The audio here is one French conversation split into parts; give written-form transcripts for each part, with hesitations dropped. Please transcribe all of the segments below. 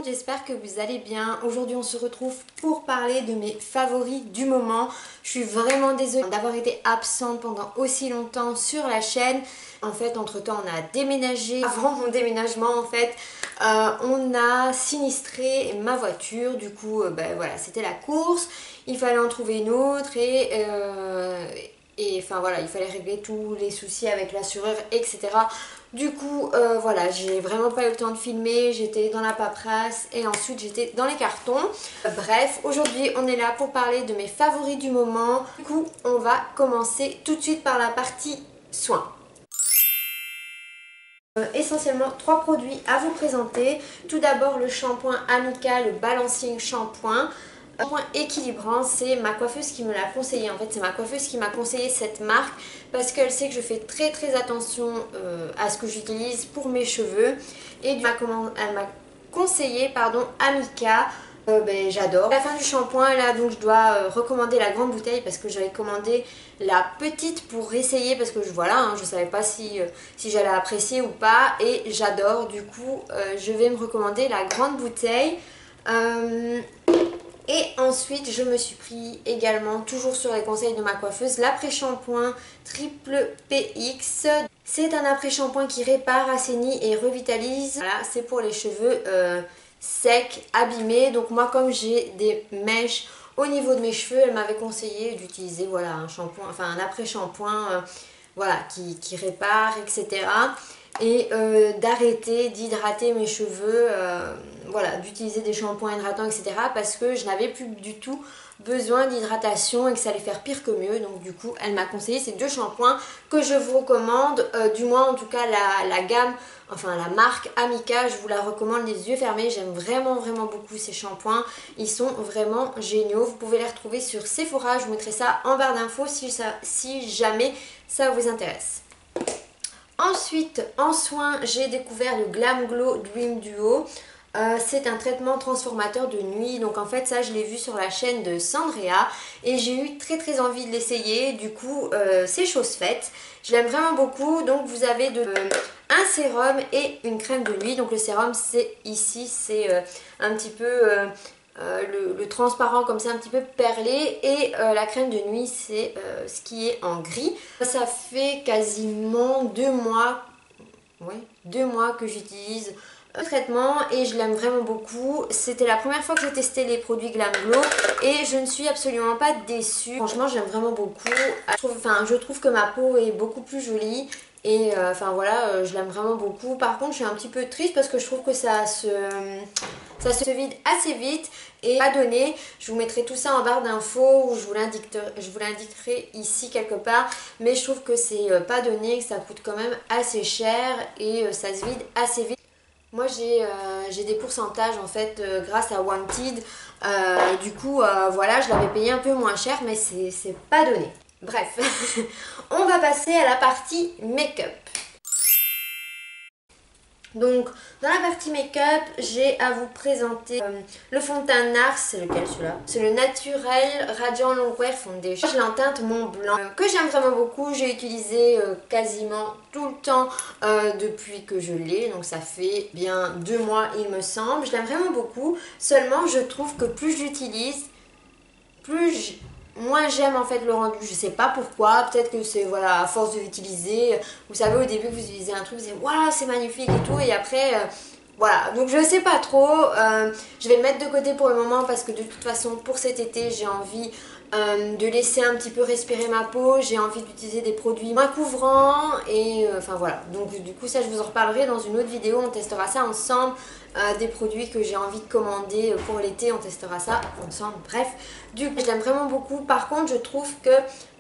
J'espère que vous allez bien. Aujourd'hui on se retrouve pour parler de mes favoris du moment. Je suis vraiment désolée d'avoir été absente pendant aussi longtemps sur la chaîne. En fait entre temps on a déménagé. Avant mon déménagement en fait on a sinistré ma voiture. Du coup voilà, c'était la course. Il fallait en trouver une autre et enfin voilà, il fallait régler tous les soucis avec l'assureur, etc. Du coup, voilà, j'ai vraiment pas eu le temps de filmer, j'étais dans la paperasse et ensuite j'étais dans les cartons. Bref, aujourd'hui on est là pour parler de mes favoris du moment. Du coup, on va commencer tout de suite par la partie soins. Essentiellement 3 produits à vous présenter. Tout d'abord le shampoing Amica, le Balancing Shampoing. Un point équilibrant, c'est ma coiffeuse qui me l'a conseillé. En fait, c'est ma coiffeuse qui m'a conseillé cette marque parce qu'elle sait que je fais très attention à ce que j'utilise pour mes cheveux. Et elle m'a conseillé Amica. J'adore. À la fin du shampoing, là, donc je dois recommander la grande bouteille parce que j'avais commandé la petite pour essayer parce que je savais pas si j'allais apprécier ou pas et j'adore. Du coup, je vais me recommander la grande bouteille. Et ensuite, je me suis pris également, toujours sur les conseils de ma coiffeuse, l'après-shampoing Triple PX. C'est un après-shampoing qui répare, assainit et revitalise. Voilà, c'est pour les cheveux secs, abîmés. Donc moi, comme j'ai des mèches au niveau de mes cheveux, elle m'avait conseillé d'utiliser voilà, un shampoing, enfin un après-shampoing voilà, qui répare, etc. Et d'arrêter d'hydrater mes cheveux, voilà, d'utiliser des shampoings hydratants, etc. parce que je n'avais plus du tout besoin d'hydratation et que ça allait faire pire que mieux. Donc du coup, elle m'a conseillé ces deux shampoings que je vous recommande, du moins en tout cas la gamme, enfin la marque Amica, je vous la recommande les yeux fermés. J'aime vraiment beaucoup ces shampoings, ils sont vraiment géniaux. Vous pouvez les retrouver sur Sephora, je vous mettrai ça en barre d'infos si jamais ça vous intéresse. Ensuite, en soins, j'ai découvert le Glam Glow Dream Duo. C'est un traitement transformateur de nuit. Donc en fait, ça, je l'ai vu sur la chaîne de Sandrea. Et j'ai eu très envie de l'essayer. Du coup, c'est chose faite. Je l'aime vraiment beaucoup. Donc vous avez un sérum et une crème de nuit. Donc le sérum, c'est ici, c'est un petit peu... le transparent comme ça un petit peu perlé et la crème de nuit c'est ce qui est en gris. Ça fait quasiment 2 mois, ouais, 2 mois que j'utilise le traitement et je l'aime vraiment beaucoup. C'était la première fois que j'ai testé les produits Glam Glow et je ne suis absolument pas déçue. Franchement j'aime vraiment beaucoup. Je trouve que ma peau est beaucoup plus jolie. Et je l'aime vraiment beaucoup. Par contre je suis un petit peu triste parce que je trouve que ça se vide assez vite et pas donné. Je vous mettrai tout ça en barre d'infos ou je vous l'indiquerai ici quelque part. Mais je trouve que c'est pas donné, que ça coûte quand même assez cher et ça se vide assez vite. Moi j'ai des pourcentages en fait grâce à Wanted. Du coup voilà, je l'avais payé un peu moins cher mais c'est pas donné. Bref, on va passer à la partie make-up. Donc, dans la partie make-up, j'ai à vous présenter le fond de teint NARS. C'est lequel celui-là? C'est le Naturel Radiant Longwear Foundation. Je l'ai en teinte Mont Blanc, que j'aime vraiment beaucoup. J'ai utilisé quasiment tout le temps depuis que je l'ai. Donc ça fait bien 2 mois il me semble. Je l'aime vraiment beaucoup. Seulement, je trouve que plus je l'utilise, moi j'aime en fait le rendu, je sais pas pourquoi, peut-être que c'est voilà à force de l'utiliser, vous savez au début vous utilisez un truc, vous dites waouh c'est magnifique et tout et après voilà, donc je sais pas trop, je vais le mettre de côté pour le moment parce que de toute façon pour cet été j'ai envie de laisser un petit peu respirer ma peau, j'ai envie d'utiliser des produits moins couvrants et voilà, donc du coup ça je vous en reparlerai dans une autre vidéo, on testera ça ensemble, des produits que j'ai envie de commander pour l'été, on testera ça ensemble, bref, du coup je l'aime vraiment beaucoup. Par contre je trouve que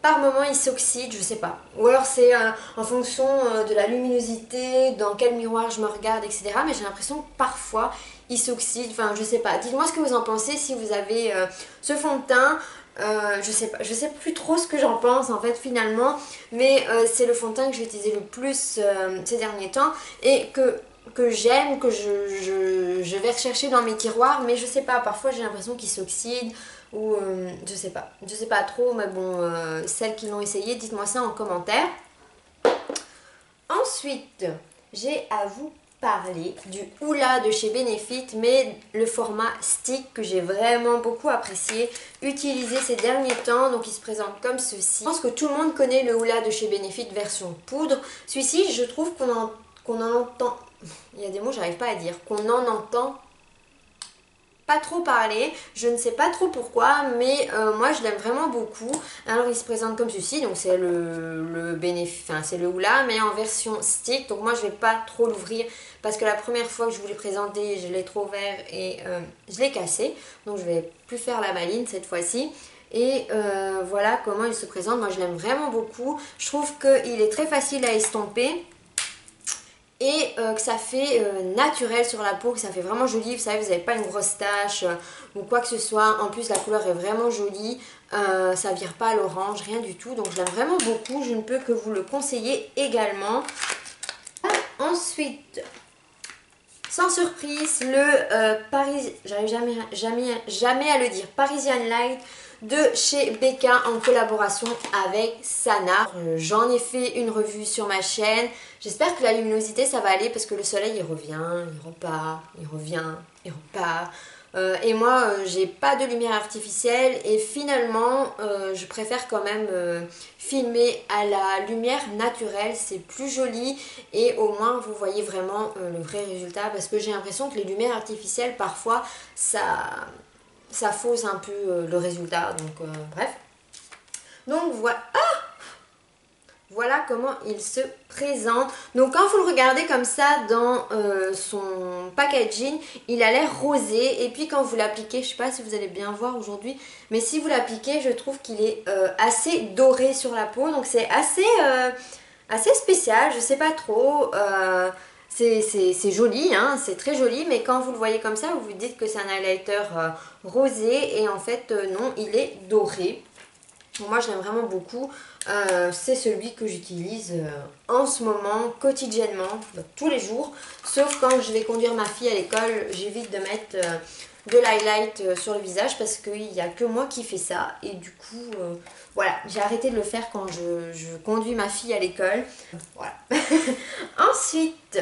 par moment il s'oxyde, je sais pas, ou alors c'est en fonction de la luminosité, dans quel miroir je me regarde, etc. Mais j'ai l'impression que parfois il s'oxyde, enfin je sais pas, dites-moi ce que vous en pensez si vous avez ce fond de teint. Je sais plus trop ce que j'en pense en fait finalement, mais c'est le fond de teint que j'ai utilisé le plus ces derniers temps et que j'aime, que je vais rechercher dans mes tiroirs, mais je sais pas, parfois j'ai l'impression qu'il s'oxyde ou je sais pas trop, mais bon, celles qui l'ont essayé, dites-moi ça en commentaire. Ensuite, j'ai à vous parler du Hoola de chez Benefit, mais le format stick que j'ai vraiment beaucoup apprécié utiliser ces derniers temps. Donc il se présente comme ceci. Je pense que tout le monde connaît le Hoola de chez Benefit version poudre. Celui-ci, je trouve qu'on en entend... Il y a des mots, j'arrive pas à dire. Qu'on en entend pas trop parler, je ne sais pas trop pourquoi, mais moi je l'aime vraiment beaucoup. Alors il se présente comme ceci, donc c'est c'est le Hoola, mais en version stick. Donc moi je vais pas trop l'ouvrir parce que la première fois que je vous l'ai présenté, je l'ai trop ouvert et je l'ai cassé. Donc je vais plus faire la maline cette fois-ci. Et voilà comment il se présente. Moi je l'aime vraiment beaucoup. Je trouve qu'il est très facile à estomper. Et que ça fait naturel sur la peau, que ça fait vraiment joli. Vous savez, vous n'avez pas une grosse tache ou quoi que ce soit. En plus, la couleur est vraiment jolie. Ça vire pas à l'orange, rien du tout. Donc, je l'aime vraiment beaucoup. Je ne peux que vous le conseiller également. Ensuite, sans surprise, le Paris... J'arrive jamais à le dire. Parisian Light de chez Becca en collaboration avec Sana. J'en ai fait une revue sur ma chaîne. J'espère que la luminosité ça va aller parce que le soleil il revient, il repart, il revient, il repart. Et moi j'ai pas de lumière artificielle et finalement je préfère quand même filmer à la lumière naturelle, c'est plus joli et au moins vous voyez vraiment le vrai résultat parce que j'ai l'impression que les lumières artificielles parfois ça fausse un peu le résultat, donc bref. Donc voilà, voilà comment il se présente. Donc quand vous le regardez comme ça dans son packaging, il a l'air rosé. Et puis quand vous l'appliquez, je ne sais pas si vous allez bien voir aujourd'hui, mais si vous l'appliquez, je trouve qu'il est assez doré sur la peau. Donc c'est assez spécial, je ne sais pas trop. C'est joli, hein, c'est très joli, mais quand vous le voyez comme ça, vous vous dites que c'est un highlighter rosé et en fait non, il est doré. Donc moi je l'aime vraiment beaucoup, c'est celui que j'utilise en ce moment, quotidiennement, tous les jours, sauf quand je vais conduire ma fille à l'école, j'évite de mettre de l'highlight sur le visage parce qu'il n'y a que moi qui fais ça et du coup voilà, j'ai arrêté de le faire quand je conduis ma fille à l'école. Voilà. Ensuite,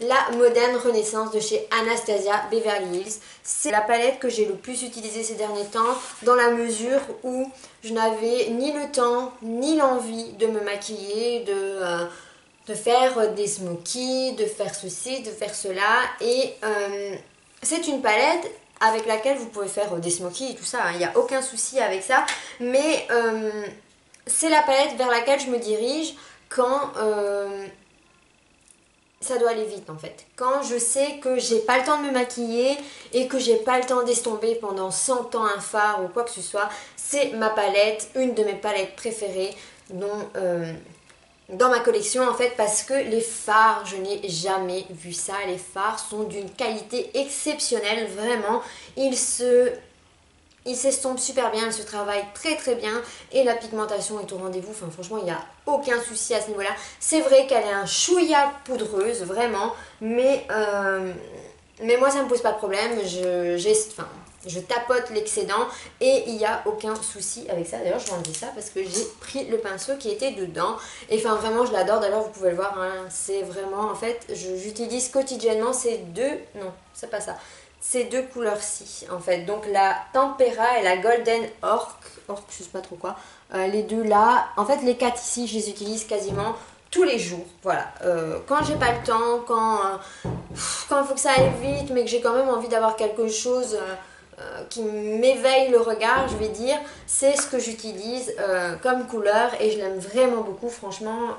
la Modern Renaissance de chez Anastasia Beverly Hills. C'est la palette que j'ai le plus utilisée ces derniers temps dans la mesure où je n'avais ni le temps ni l'envie de me maquiller, de faire des smokies, de faire ceci, de faire cela. Et c'est une palette avec laquelle vous pouvez faire des smokies et tout ça, hein. Il n'y a aucun souci avec ça. Mais c'est la palette vers laquelle je me dirige quand... ça doit aller vite en fait. Quand je sais que j'ai pas le temps de me maquiller et que j'ai pas le temps d'estomper pendant 100 ans un fard ou quoi que ce soit, c'est ma palette, une de mes palettes préférées dans ma collection en fait parce que les fards, je n'ai jamais vu ça. Les fards sont d'une qualité exceptionnelle, vraiment. Il s'estompe super bien, il se travaille très très bien et la pigmentation est au rendez-vous. Enfin franchement il n'y a aucun souci à ce niveau là. C'est vrai qu'elle est un chouïa poudreuse vraiment, mais moi ça me pose pas de problème. Je tapote l'excédent et il n'y a aucun souci avec ça. D'ailleurs je vais enlever ça parce que j'ai pris le pinceau qui était dedans. Et enfin vraiment je l'adore, d'ailleurs vous pouvez le voir, hein. C'est vraiment en fait j'utilise quotidiennement ces deux, non c'est pas ça, ces deux couleurs-ci en fait, donc la Tempera et la Golden Orc, je sais pas trop quoi, les deux là, en fait les quatre ici je les utilise quasiment tous les jours, voilà, quand j'ai pas le temps, quand il faut que ça aille vite mais que j'ai quand même envie d'avoir quelque chose qui m'éveille le regard, je vais dire, c'est ce que j'utilise comme couleur et je l'aime vraiment beaucoup, franchement,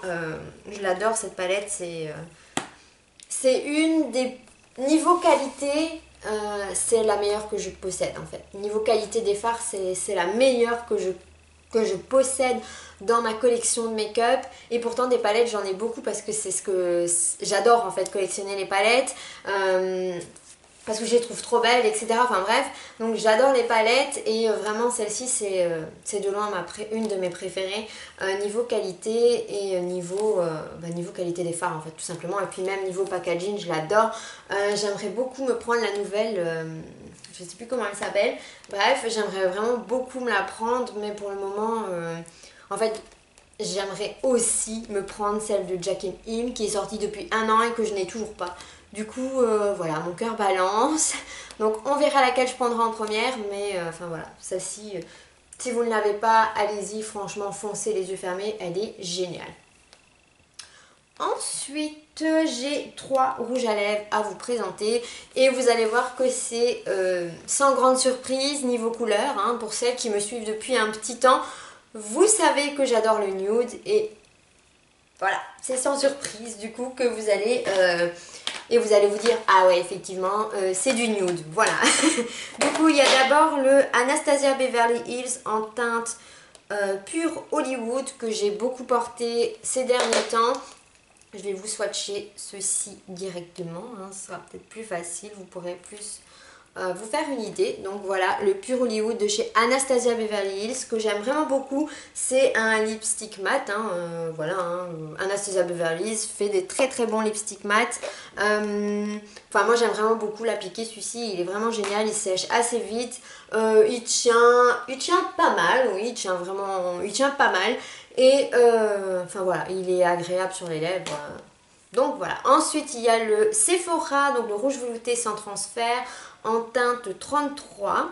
je l'adore cette palette, c'est une des... Niveau qualité, c'est la meilleure que je possède en fait. Niveau qualité des fards, c'est la meilleure que je possède dans ma collection de make-up. Et pourtant des palettes j'en ai beaucoup parce que c'est ce que j'adore en fait, collectionner les palettes. Parce que je les trouve trop belles, etc. Enfin bref, donc j'adore les palettes et vraiment celle-ci c'est de loin une de mes préférées niveau qualité et niveau qualité des fards en fait tout simplement. Et puis même niveau packaging je l'adore. J'aimerais beaucoup me prendre la nouvelle, je sais plus comment elle s'appelle. Bref, j'aimerais vraiment beaucoup me la prendre mais pour le moment en fait j'aimerais aussi me prendre celle de Jack & Hill qui est sortie depuis 1 an et que je n'ai toujours pas. Du coup, voilà, mon cœur balance. Donc on verra laquelle je prendrai en première, mais enfin voilà, celle-ci, si vous ne l'avez pas, allez-y, franchement, foncez les yeux fermés, elle est géniale. Ensuite, j'ai 3 rouges à lèvres à vous présenter et vous allez voir que c'est sans grande surprise niveau couleur, hein, pour celles qui me suivent depuis un petit temps. Vous savez que j'adore le nude et voilà, c'est sans surprise du coup que vous allez et vous allez vous dire ah ouais effectivement c'est du nude, voilà. Du coup il y a d'abord le Anastasia Beverly Hills en teinte pure Hollywood que j'ai beaucoup porté ces derniers temps. Je vais vous swatcher ceci directement, hein, ce sera peut-être plus facile, vous pourrez plus vous faire une idée. Donc voilà, le Pure Hollywood de chez Anastasia Beverly Hills, ce que j'aime vraiment beaucoup, c'est un lipstick mat, hein, voilà, hein, Anastasia Beverly Hills fait des très très bons lipsticks mat. Enfin moi j'aime vraiment beaucoup l'appliquer, celui-ci il est vraiment génial, il sèche assez vite, il tient pas mal, oui il tient vraiment, il tient pas mal. Et enfin voilà, il est agréable sur les lèvres. Donc voilà. Ensuite, il y a le Sephora, donc le rouge velouté sans transfert en teinte 33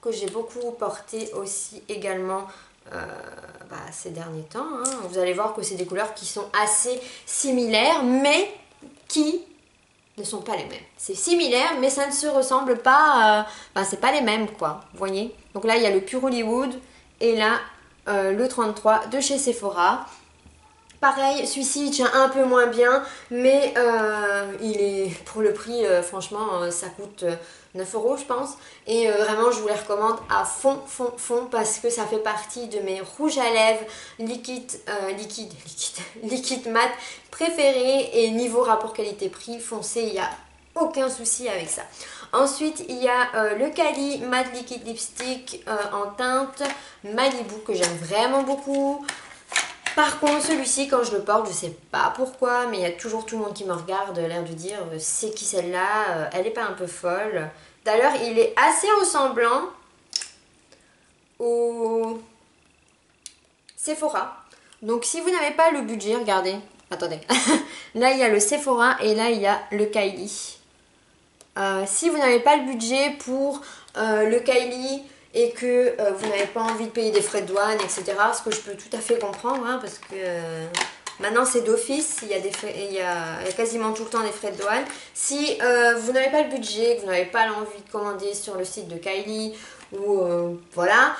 que j'ai beaucoup porté aussi également ces derniers temps. Hein. Vous allez voir que c'est des couleurs qui sont assez similaires, mais qui ne sont pas les mêmes. C'est similaire, mais ça ne se ressemble pas. C'est pas les mêmes, quoi. Vous voyez? Donc là, il y a le Pure Hollywood et là, le 33 de chez Sephora. Pareil, celui-ci il tient un peu moins bien, mais il est pour le prix, franchement, ça coûte 9 € je pense. Et vraiment, je vous les recommande à fond, fond, fond, parce que ça fait partie de mes rouges à lèvres liquide mat préférés. Et niveau rapport qualité-prix, foncé, il n'y a aucun souci avec ça. Ensuite, il y a le Cali Matte Liquid Lipstick en teinte Malibu que j'aime vraiment beaucoup. Par contre, celui-ci, quand je le porte, je sais pas pourquoi, mais il y a toujours tout le monde qui me regarde, l'air de dire c'est qui celle-là, elle est pas un peu folle. D'ailleurs, il est assez ressemblant au Sephora. Donc, si vous n'avez pas le budget, regardez, attendez, là il y a le Sephora et là il y a le Kylie. Si vous n'avez pas le budget pour le Kylie et que vous n'avez pas envie de payer des frais de douane, etc., ce que je peux tout à fait comprendre, hein, parce que maintenant c'est d'office, il y a quasiment tout le temps des frais de douane. Si vous n'avez pas le budget, que vous n'avez pas l'envie de commander sur le site de Kylie, ou voilà,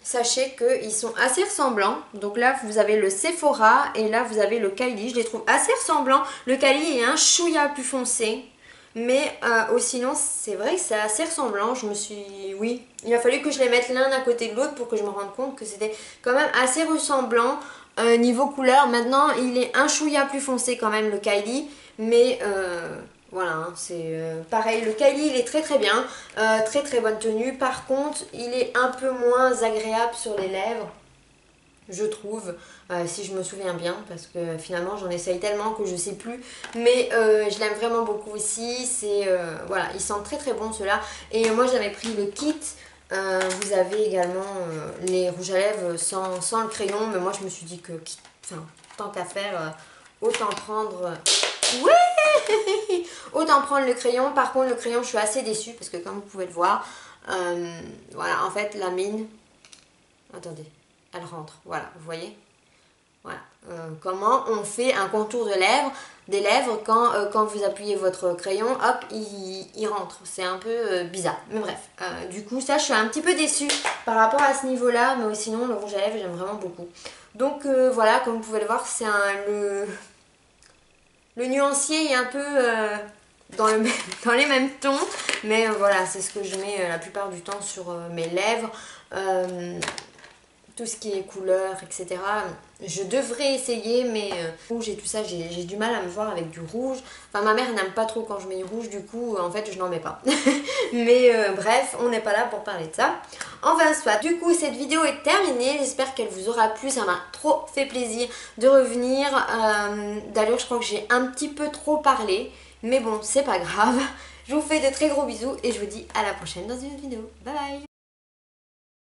sachez qu'ils sont assez ressemblants. Donc là vous avez le Sephora et là vous avez le Kylie, je les trouve assez ressemblants. Le Kylie est un chouïa plus foncé. Mais sinon c'est vrai que c'est assez ressemblant. Oui, il a fallu que je les mette l'un à côté de l'autre pour que je me rende compte que c'était quand même assez ressemblant niveau couleur. Maintenant il est un chouïa plus foncé quand même le Kylie. Mais voilà, hein, c'est pareil, le Kylie il est très très bien, très très bonne tenue. Par contre il est un peu moins agréable sur les lèvres, je trouve, si je me souviens bien, parce que finalement j'en essaye tellement que je sais plus, mais je l'aime vraiment beaucoup aussi. C'est voilà, il sent très très bon ceux-là. Et moi j'avais pris le kit, vous avez également les rouges à lèvres sans le crayon, mais moi je me suis dit que tant qu'à faire, autant prendre ouais autant prendre le crayon. Par contre le crayon je suis assez déçue parce que comme vous pouvez le voir, voilà, en fait la mine, attendez, elle rentre, voilà, vous voyez, voilà, comment on fait un contour de lèvres, des lèvres quand vous appuyez votre crayon, hop, il rentre, c'est un peu bizarre, mais bref, du coup ça je suis un petit peu déçue par rapport à ce niveau là, mais sinon le rouge à lèvres j'aime vraiment beaucoup. Donc voilà, comme vous pouvez le voir, c'est le nuancier est un peu dans les mêmes tons, mais voilà, c'est ce que je mets la plupart du temps sur mes lèvres. Tout ce qui est couleur, etc. Je devrais essayer, mais rouge et tout ça, j'ai du mal à me voir avec du rouge. Enfin, ma mère n'aime pas trop quand je mets du rouge, du coup, en fait, je n'en mets pas. Mais bref, on n'est pas là pour parler de ça. Enfin, soit. Du coup, cette vidéo est terminée. J'espère qu'elle vous aura plu. Ça m'a trop fait plaisir de revenir. D'ailleurs, je crois que j'ai un petit peu trop parlé. Mais bon, c'est pas grave. Je vous fais de très gros bisous et je vous dis à la prochaine dans une autre vidéo. Bye bye!